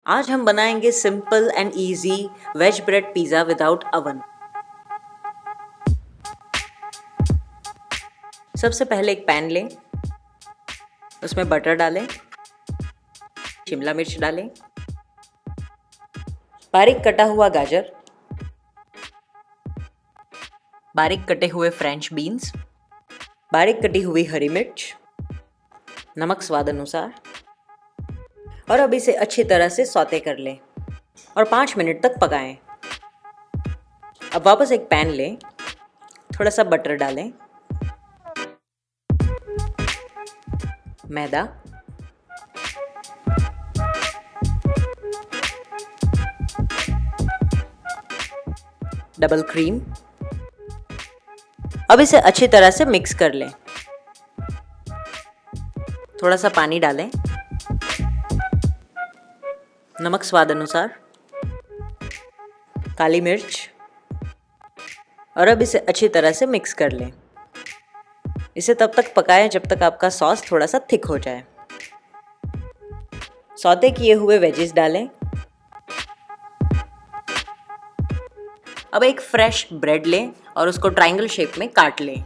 आज हम बनाएंगे simple and easy veg bread pizza without oven. सबसे पहले एक पैन लें, उसमें बटर डालें, शिमला मिर्च डालें, बारीक कटा हुआ गाजर, बारीक कटे हुए फ्रेंच बीन्स, बारीक कटी हुई हरी मिर्च, नमक स्वाद अनुसार, और अब इसे अच्छी तरह से सौते कर लें और 5 मिनट तक पकाएं। अब वापस एक पैन लें, थोड़ा सा बटर डालें, मैदा, डबल क्रीम। अब इसे अच्छी तरह से मिक्स कर लें। थोड़ा सा पानी डालें, नमक स्वाद अनुसार, काली मिर्च, और अब इसे अच्छी तरह से मिक्स कर लें। इसे तब तक पकाएं जब तक आपका सॉस थोड़ा सा थिक हो जाए। सौते किए हुए वेजिस डालें। अब एक फ्रेश ब्रेड लें और उसको ट्रायंगल शेप में काट लें।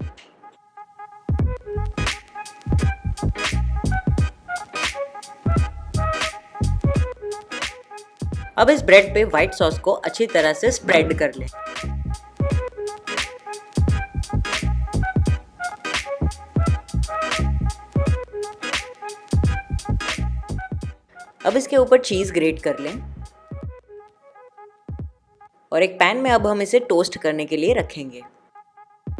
अब इस ब्रेड पे व्हाइट सॉस को अच्छी तरह से स्प्रेड कर लें। अब इसके ऊपर चीज़ ग्रेट कर लें और एक पैन में अब हम इसे टोस्ट करने के लिए रखेंगे।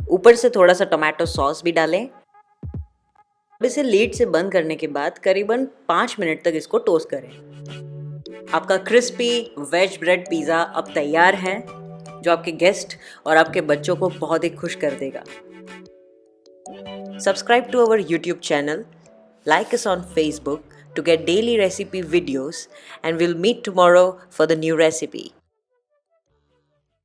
ऊपर से थोड़ा सा टोमेटो सॉस भी डालें। अब इसे लीड से बंद करने के बाद करीबन 5 मिनट तक इसको टोस्ट करें। आपका क्रिस्पी वेज ब्रेड पिज़्ज़ा अब तैयार है, जो आपके गेस्ट और आपके बच्चों को बहुत ही खुश कर देगा। Subscribe to our YouTube channel, like us on Facebook to get daily recipe videos, and we'll meet tomorrow for the new recipe.